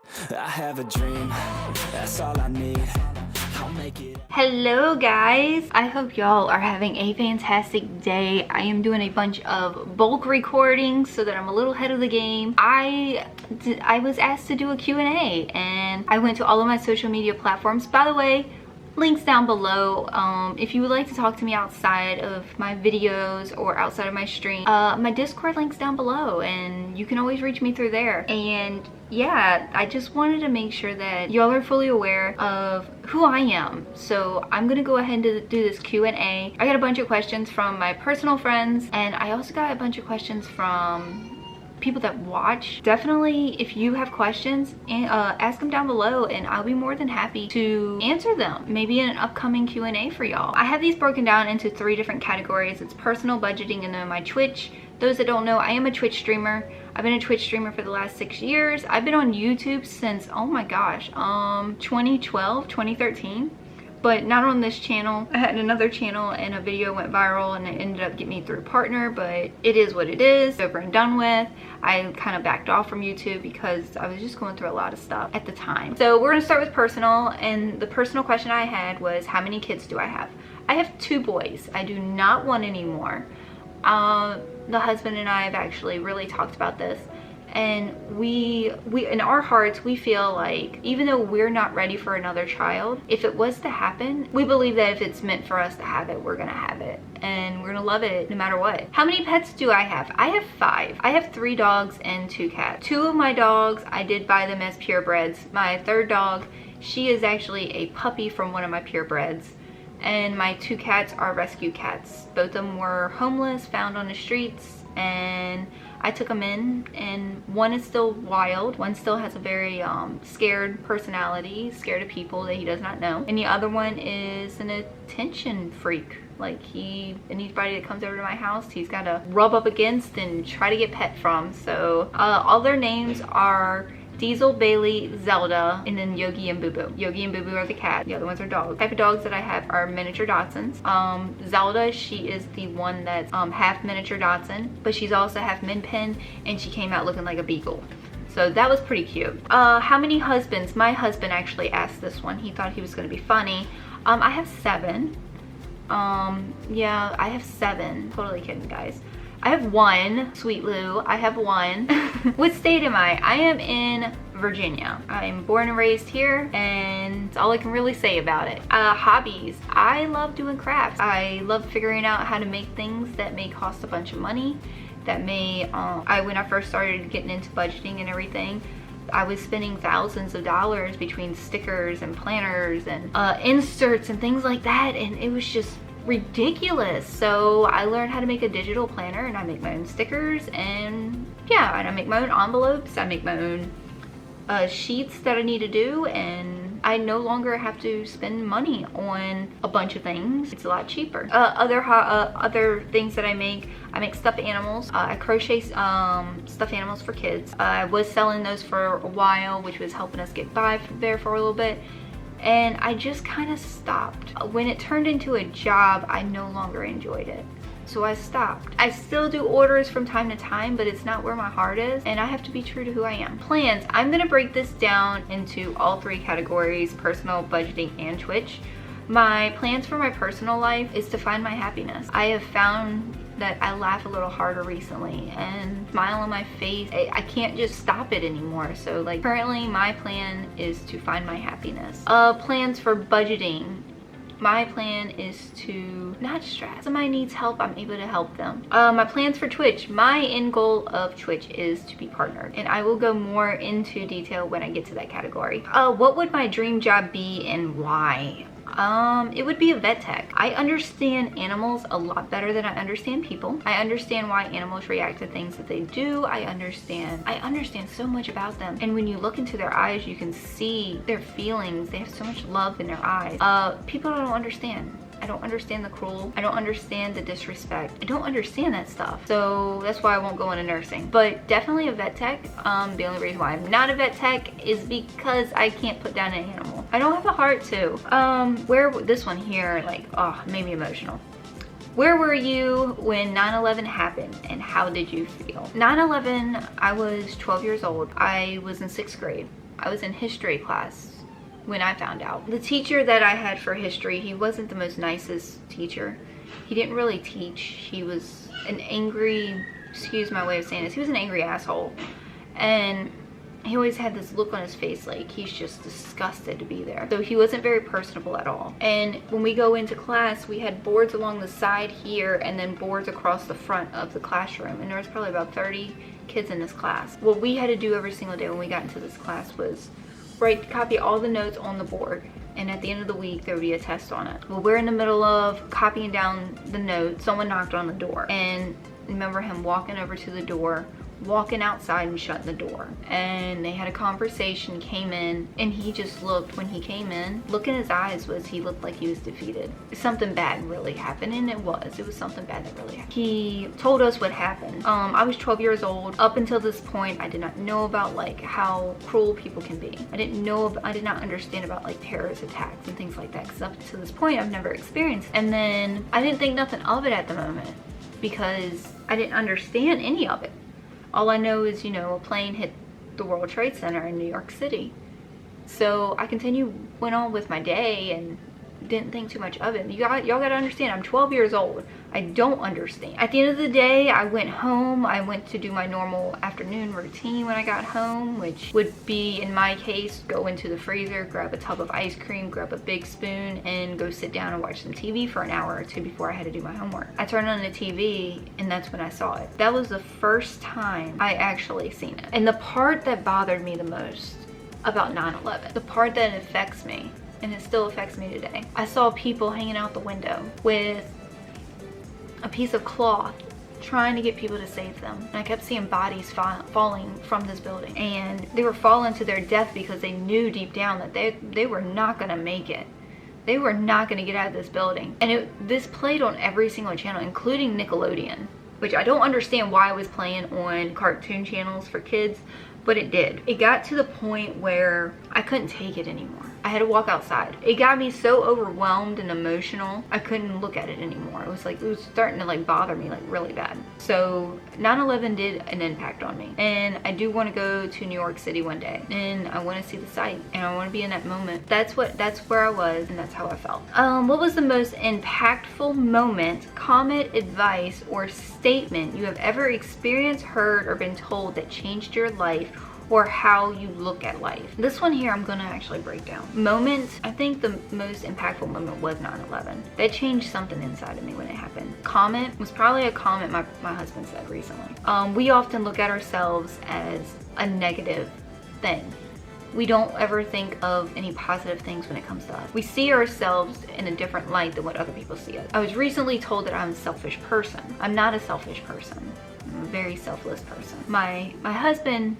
I have a dream, that's all I need. I'll make it. Hello guys, I hope y'all are having a fantastic day. I am doing a bunch of bulk recordings so that I'm a little ahead of the game. I was asked to do a Q&A and I went to all of my social media platforms. By the way, links down below. If you would like to talk to me outside of my videos or outside of my stream, my Discord link's down below and you can always reach me through there. And yeah, I just wanted to make sure that y'all are fully aware of who I am. So I'm gonna go ahead and do this Q&A. I got a bunch of questions from my personal friends and I also got a bunch of questions from people that watch. Definitely, if you have questions, ask them down below and I'll be more than happy to answer them, maybe in an upcoming Q&A for y'all. I have these broken down into 3 different categories. It's personal, budgeting, and then my Twitch. Those that don't know, I am a Twitch streamer. I've been a Twitch streamer for the last 6 years. I've been on YouTube since, oh my gosh, 2012, 2013. But not on this channel. I had another channel and a video went viral and it ended up getting me through a partner, but it is what it is. Over and done with. I kind of backed off from YouTube because I was just going through a lot of stuff at the time. So we're gonna start with personal, and the personal question I had was, how many kids do I have? I have 2 boys. I do not want any more. The husband and I have actually really talked about this. And we in our hearts, we feel like even though we're not ready for another child, if it was to happen, we believe that if it's meant for us to have it, we're gonna have it and we're gonna love it no matter what. How many pets do I have? I have 5. I have 3 dogs and 2 cats. 2 of my dogs, I did buy them as purebreds. My 3rd dog, she is actually a puppy from one of my purebreds. And my 2 cats are rescue cats. Both of them were homeless, found on the streets, and I took them in, and one is still wild. One still has a very scared personality, scared of people that he does not know. And the other one is an attention freak. Like anybody that comes over to my house, he's got to rub up against and try to get pet from. So all their names are Diesel, Bailey, Zelda, and then Yogi and Boo Boo. Yogi and Boo Boo are the cat. The other ones are dogs. The type of dogs that I have are miniature Dachshunds. Zelda, she is the one that's half miniature Dachshund, but she's also half Min Pin, and she came out looking like a beagle. So that was pretty cute. How many husbands? My husband actually asked this one. He thought he was going to be funny. I have 7. Yeah, I have 7. Totally kidding, guys. I have 1, Sweet Lou, I have 1. What state am I? I am in Virginia. I'm born and raised here, and that's all I can really say about it. Hobbies. I love doing crafts. I love figuring out how to make things that may cost a bunch of money, that may, when I first started getting into budgeting and everything, I was spending thousands of dollars between stickers and planners and inserts and things like that, and it was just ridiculous. So I learned how to make a digital planner, and I make my own stickers, and yeah, and I make my own envelopes. I make my own sheets that I need to do, and I no longer have to spend money on a bunch of things. It's a lot cheaper. Other things that I make stuffed animals. I crochet stuffed animals for kids. I was selling those for a while, which was helping us get by there for a little bit. And I just kind of stopped. When it turned into a job, I no longer enjoyed it. So I stopped. I still do orders from time to time, but it's not where my heart is, and I have to be true to who I am. Plans. I'm gonna break this down into all 3 categories: personal, budgeting, and Twitch. My plans for my personal life is to find my happiness. I have found that I laugh a little harder recently and smile on my face. I can't just stop it anymore. So like currently my plan is to find my happiness. Plans for budgeting. My plan is to not stress. If somebody needs help, I'm able to help them. My plans for Twitch. My end goal of Twitch is to be partnered, and I will go more into detail when I get to that category. What would my dream job be and why? It would be a vet tech. I understand animals a lot better than I understand people. I understand why animals react to things that they do. I understand so much about them. And when you look into their eyes, you can see their feelings. They have so much love in their eyes. People don't understand. I don't understand the cruel. I don't understand the disrespect. I don't understand that stuff. So that's why I won't go into nursing. But definitely a vet tech. The only reason why I'm not a vet tech is because I can't put down an animal. I don't have the heart to. Where this one here, like, oh, made me emotional. Where were you when 9/11 happened and how did you feel? 9/11, I was 12 years old. I was in 6th grade. I was in history class when I found out. The teacher that I had for history, he wasn't the most nicest teacher. He didn't really teach. He was an angry, excuse my way of saying this, he was an angry asshole. And he always had this look on his face like he's just disgusted to be there. So he wasn't very personable at all. And when we go into class, we had boards along the side here and then boards across the front of the classroom. And there was probably about 30 kids in this class. What we had to do every single day when we got into this class was copy all the notes on the board. And at the end of the week, there would be a test on it. Well, we're in the middle of copying down the notes. Someone knocked on the door. And remember him walking over to the door, walking outside and shutting the door. And they had a conversation, came in, and he just looked, when he came in, look in his eyes was he looked like he was defeated. Something bad really happened, and it was something bad that really happened. He told us what happened. I was 12 years old. Up until this point, I did not know about like how cruel people can be. I did not understand about like terrorist attacks and things like that, because up to this point, I've never experienced. And then I didn't think nothing of it at the moment because I didn't understand any of it. All I know is, you know, a plane hit the World Trade Center in New York City. So I went on with my day and didn't think too much of it. Y'all gotta understand, I'm 12 years old. I don't understand. At the end of the day, I went home. I went to do my normal afternoon routine when I got home, which would be, in my case, go into the freezer, grab a tub of ice cream, grab a big spoon, and go sit down and watch some TV for an hour or two before I had to do my homework. I turned on the TV, and that's when I saw it. That was the first time I actually seen it. And the part that bothered me the most about 9/11, the part that affects me, and it still affects me today, I saw people hanging out the window with a piece of cloth trying to get people to save them. And I kept seeing bodies falling from this building, and they were falling to their death because they knew deep down that they were not gonna make it. They were not gonna get out of this building. And this played on every single channel, including Nickelodeon, which I don't understand why it was playing on cartoon channels for kids, but it did. It got to the point where I couldn't take it anymore. I had to walk outside. It got me so overwhelmed and emotional, I couldn't look at it anymore. It was starting to like bother me like really bad. So 9/11 did an impact on me. And I do want to go to New York City one day, and I want to see the site, and I want to be in that moment. That's where I was, and that's how I felt. What was the most impactful moment, comment, advice, or statement you have ever experienced, heard, or been told that changed your life or how you look at life? This one here I'm gonna actually break down. Moment, I think the most impactful moment was 9/11. That changed something inside of me when it happened. Comment was probably a comment my husband said recently. We often look at ourselves as a negative thing. We don't ever think of any positive things when it comes to us. We see ourselves in a different light than what other people see us. I was recently told that I'm a selfish person. I'm not a selfish person. I'm a very selfless person. My husband,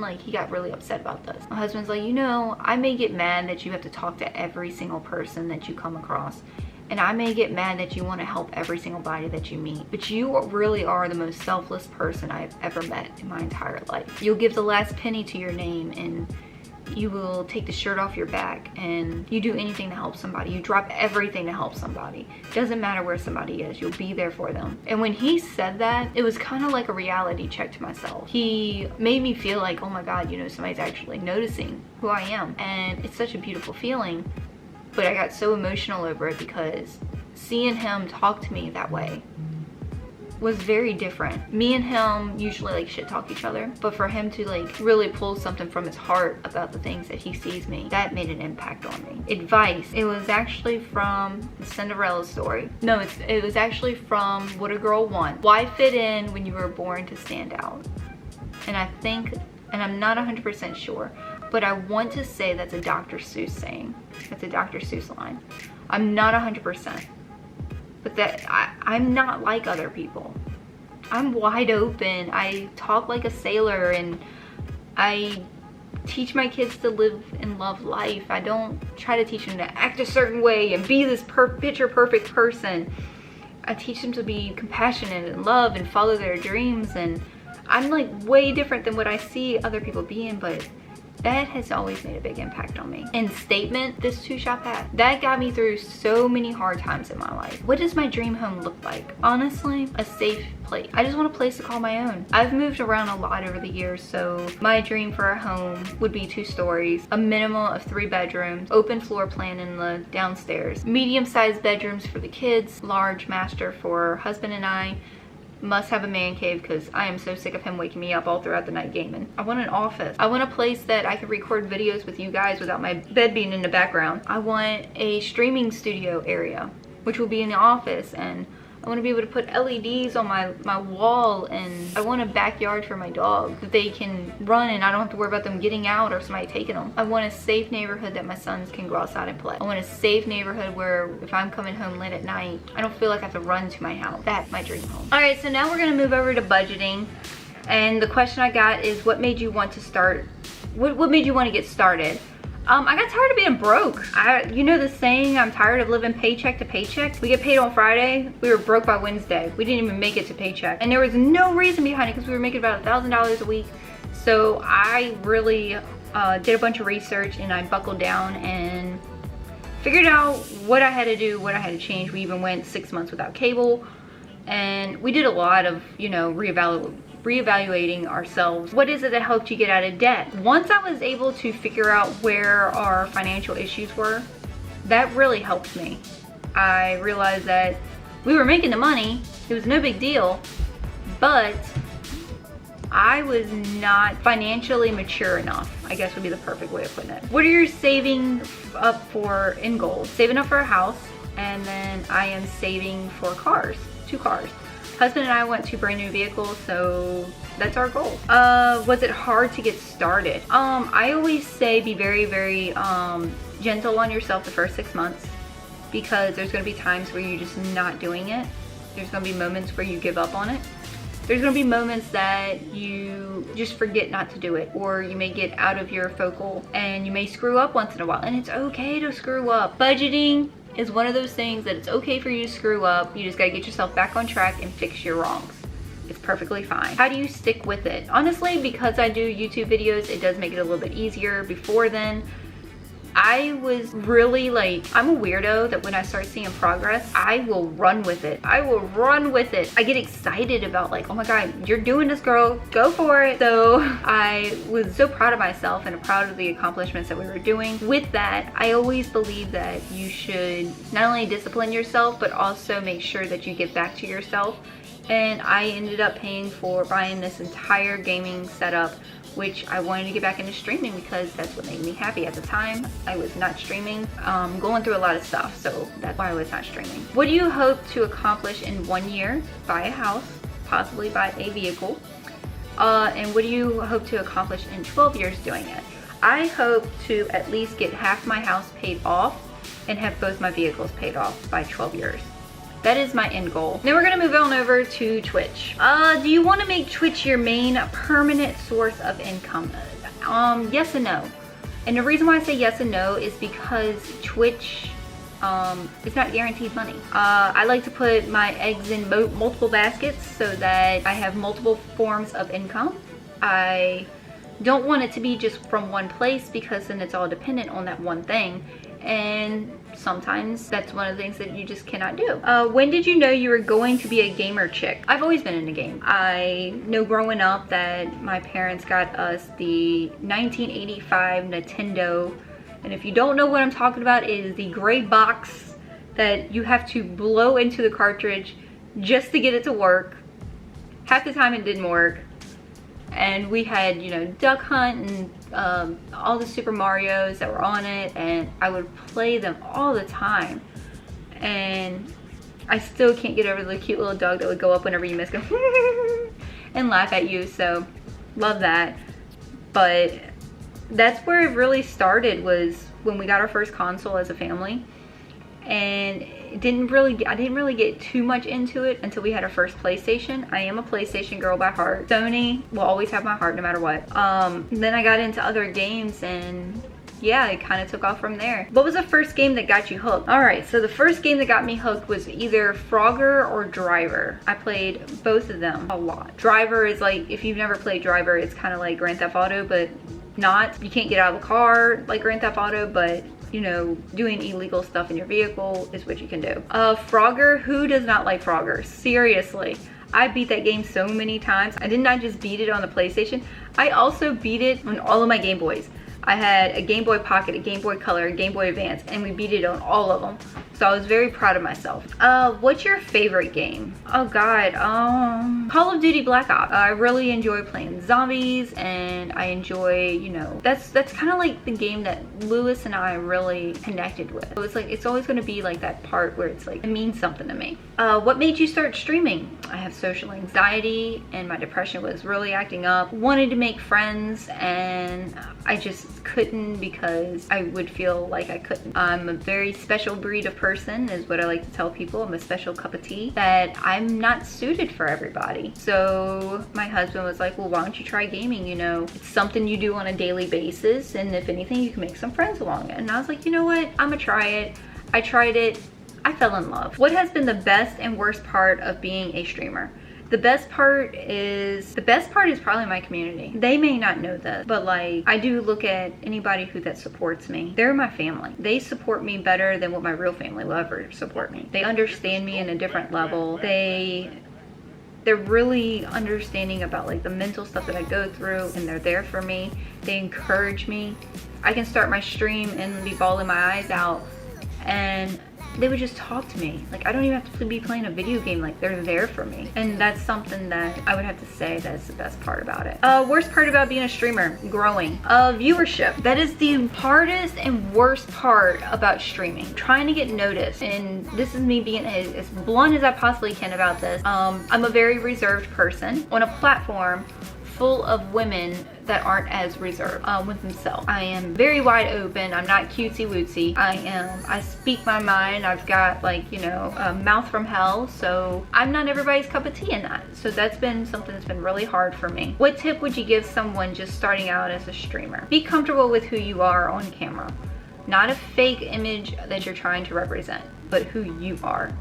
like, he got really upset about this. My husband's like, you know, I may get mad that you have to talk to every single person that you come across. And I may get mad that you want to help every single body that you meet. But you really are the most selfless person I've ever met in my entire life. You'll give the last penny to your name, and you will take the shirt off your back, and you do anything to help somebody. You drop everything to help somebody. Doesn't matter where somebody is, you'll be there for them. And when he said that, it was kind of like a reality check to myself. He made me feel like, oh my God, you know, somebody's actually noticing who I am. And it's such a beautiful feeling. But I got so emotional over it because seeing him talk to me that way was very different. Me and him usually like shit talk each other, but for him to like really pull something from his heart about the things that he sees me, that made an impact on me. Advice, it was actually from the Cinderella story. No, it was actually from What a Girl Wants. Why fit in when you were born to stand out? And I think, and I'm not 100% sure, but I want to say that's a Dr. Seuss saying. That's a Dr. Seuss line. I'm not 100%. But that I'm not like other people. I'm wide open. I talk like a sailor, and I teach my kids to live and love life. I don't try to teach them to act a certain way and be this picture perfect person. I teach them to be compassionate and love and follow their dreams, and I'm like way different than what I see other people being, but That has always made a big impact on me. And Statement, this 2-shop hat, that got me through so many hard times in my life. What does my dream home look like? Honestly, a safe place. I just want a place to call my own. I've moved around a lot over the years, so my dream for a home would be 2 stories, a minimum of 3 bedrooms, open floor plan in the downstairs, medium-sized bedrooms for the kids, large master for husband and I. Must have a man cave because I am so sick of him waking me up all throughout the night gaming. I want an office. I want a place that I can record videos with you guys without my bed being in the background. I want a streaming studio area, which will be in the office, and I want to be able to put LEDs on my wall, and I want a backyard for my dog that they can run and I don't have to worry about them getting out or somebody taking them. I want a safe neighborhood that my sons can go outside and play. I want a safe neighborhood where if I'm coming home late at night, I don't feel like I have to run to my house. That's my dream home. All right, so now we're gonna move over to budgeting. And the question I got is, what made you want to start? What made you want to get started? I got tired of being broke. You know the saying, I'm tired of living paycheck to paycheck. We get paid on Friday, we were broke by Wednesday. We didn't even make it to paycheck. And there was no reason behind it because we were making about $1,000 a week. So I really did a bunch of research, and I buckled down and figured out what I had to do, what I had to change. We even went 6 months without cable, and we did a lot of, you know, reevaluating ourselves. What is it that helped you get out of debt? Once I was able to figure out where our financial issues were, that really helped me. I realized that we were making the money, it was no big deal, but I was not financially mature enough, I guess would be the perfect way of putting it. What are your saving up for end goals? Saving up for a house, and then I am saving for cars, 2 cars. Husband and I want 2 brand new vehicles, so that's our goal. Was it hard to get started? I always say be very, very gentle on yourself the first 6 months, because there's gonna be times where you're just not doing it. There's gonna be moments where you give up on it. There's gonna be moments that you just forget not to do it, or you may get out of your focal and you may screw up once in a while, and it's okay to screw up. Budgeting is one of those things that it's okay for you to screw up. You just gotta get yourself back on track and fix your wrongs. It's perfectly fine. How do you stick with it? Honestly, because I do YouTube videos, it does make it a little bit easier. Before then, I was really like, I'm a weirdo that when I start seeing progress, I will run with it. I will run with it. I get excited about like, oh my God, you're doing this, girl, go for it. So I was so proud of myself and proud of the accomplishments that we were doing. With that, I always believe that you should not only discipline yourself, but also make sure that you get back to yourself. And I ended up paying for buying this entire gaming setup, which I wanted to get back into streaming because that's what made me happy. At the time, I was not streaming, going through a lot of stuff, so that's why I was not streaming. What do you hope to accomplish in 1 year? Buy a house, possibly buy a vehicle. And what do you hope to accomplish in 12 years doing it? I hope to at least get half my house paid off and have both my vehicles paid off by 12 years. That is my end goal. Now we're gonna move on over to Twitch. Do you wanna make Twitch your main permanent source of income? Yes and no. And the reason why I say yes and no is because Twitch is not guaranteed money. I like to put my eggs in multiple baskets so that I have multiple forms of income. I don't want it to be just from one place because then it's all dependent on that one thing. And sometimes that's one of the things that you just cannot do. When did you know you were going to be a gamer chick? I've always been in the game. I know growing up that my parents got us the 1985 Nintendo. And if you don't know what I'm talking about, it is the gray box that you have to blow into the cartridge just to get it to work. Half the time it didn't work. And we had, you know, Duck Hunt and all the Super Marios that were on it, and I would play them all the time. And I still can't get over the cute little dog that would go up whenever you miss, go and laugh at you. So love that. But that's where it really started, was when we got our first console as a family. And I didn't really get too much into it until we had our first PlayStation. I am a PlayStation girl by heart. Sony will always have my heart no matter what. Then I got into other games, and yeah, it kind of took off from there. What was the first game that got you hooked? All right, so the first game that got me hooked was either Frogger or Driver. I played both of them a lot. Driver is like, if you've never played Driver, it's kind of like Grand Theft Auto, but not, you can't get out of the car like Grand Theft Auto, but you know, doing illegal stuff in your vehicle is what you can do. Frogger, who does not like Frogger? Seriously, I beat that game so many times. I did not just beat it on the PlayStation, I also beat it on all of my Game Boys. I had a Game Boy Pocket, a Game Boy Color, a Game Boy Advance, and we beat it on all of them. So I was very proud of myself. What's your favorite game? Oh God, Call of Duty Black Ops. I really enjoy playing zombies, and I enjoy, you know, that's kind of like the game that Lewis and I really connected with. So it's like, it's always gonna be like that part where it's like, it means something to me. What made you start streaming? I have social anxiety and my depression was really acting up. Wanted to make friends and I just couldn't because I would feel like I couldn't. I'm a very special breed of person is what I like to tell people. I'm a special cup of tea that I'm not suited for everybody. So my husband was like, well, why don't you try gaming? You know, it's something you do on a daily basis, and if anything, you can make some friends along it. And I was like, you know what? I'm gonna try it. I tried it. I fell in love. What has been the best and worst part of being a streamer? The best part is probably my community. They may not know this, but like, I do look at anybody that supports me. They're my family. They support me better than what my real family will ever support me. They understand me in a different level. They're really understanding about like the mental stuff that I go through, and they're there for me. They encourage me. I can start my stream and be bawling my eyes out, and they would just talk to me. Like, I don't even have to be playing a video game. Like, they're there for me. And that's something that I would have to say that's the best part about it. Worst part about being a streamer, growing. Viewership. That is the hardest and worst part about streaming. Trying to get noticed. And this is me being as blunt as I possibly can about this. I'm a very reserved person on a platform full of women that aren't as reserved with themselves. I am very wide open. I'm not cutesy wootsy. I speak my mind. I've got like, you know, a mouth from hell. So I'm not everybody's cup of tea in that. So that's been something that's been really hard for me. What tip would you give someone just starting out as a streamer? Be comfortable with who you are on camera. Not a fake image that you're trying to represent, but who you are.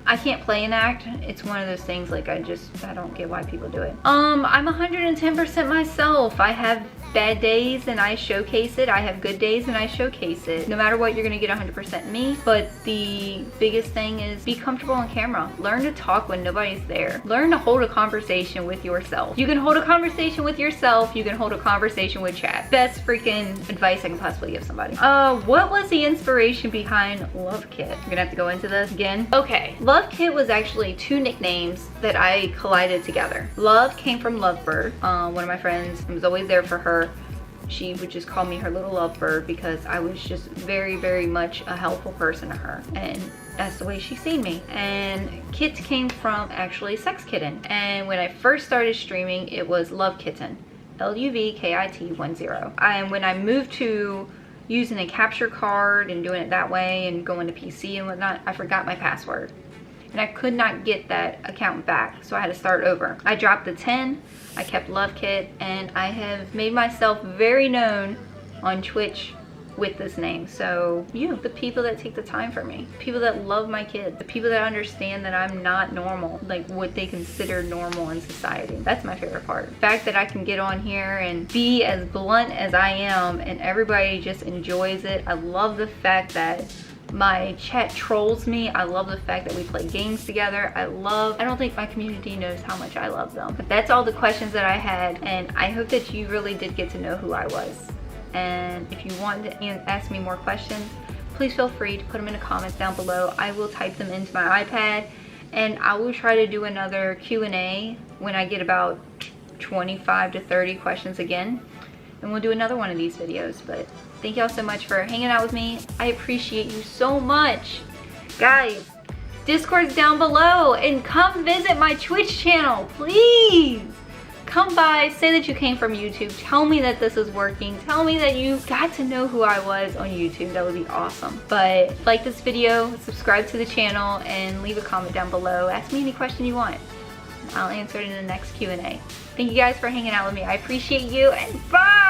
I can't play and act. It's one of those things like I don't get why people do it. I'm 110% myself. I have bad days and I showcase it. I have good days and I showcase it. No matter what, you're gonna get 100% me. But the biggest thing is be comfortable on camera. Learn to talk when nobody's there. Learn to hold a conversation with yourself. You can hold a conversation with yourself. You can hold a conversation with chat. Best freaking advice I can possibly give somebody. What was the inspiration behind Love Kit? You're gonna have to go into this again. Okay, Love Kit was actually two nicknames that I collided together. Love came from Lovebird. One of my friends, I was always there for her. She would just call me her little lovebird because I was just very, very much a helpful person to her. And that's the way she seen me. And Kit came from actually Sex Kitten. And when I first started streaming, it was Love Kitten. LUVKIT10. And when I moved to using a capture card and doing it that way and going to PC and whatnot, I forgot my password. And I could not get that account back, so I had to start over. I dropped the 10, I kept Love Kit, and I have made myself very known on Twitch with this name. So you, the people that take the time for me, people that love my kids, the people that understand that I'm not normal, like what they consider normal in society. That's my favorite part. The fact that I can get on here and be as blunt as I am and everybody just enjoys it. I love the fact that my chat trolls me. I love the fact that we play games together. I don't think my community knows how much I love them. But that's all the questions that I had, and I hope that you really did get to know who I was. And if you want to ask me more questions, please feel free to put them in the comments down below. I will type them into my iPad, and I will try to do another Q&A when I get about 25 to 30 questions again. And we'll do another one of these videos. But thank y'all so much for hanging out with me. I appreciate you so much. Guys, Discord's down below, and come visit my Twitch channel, please. Come by, say that you came from YouTube. Tell me that this is working. Tell me that you got to know who I was on YouTube. That would be awesome. But like this video, subscribe to the channel, and leave a comment down below. Ask me any question you want. I'll answer it in the next Q&A. Thank you guys for hanging out with me. I appreciate you, and bye!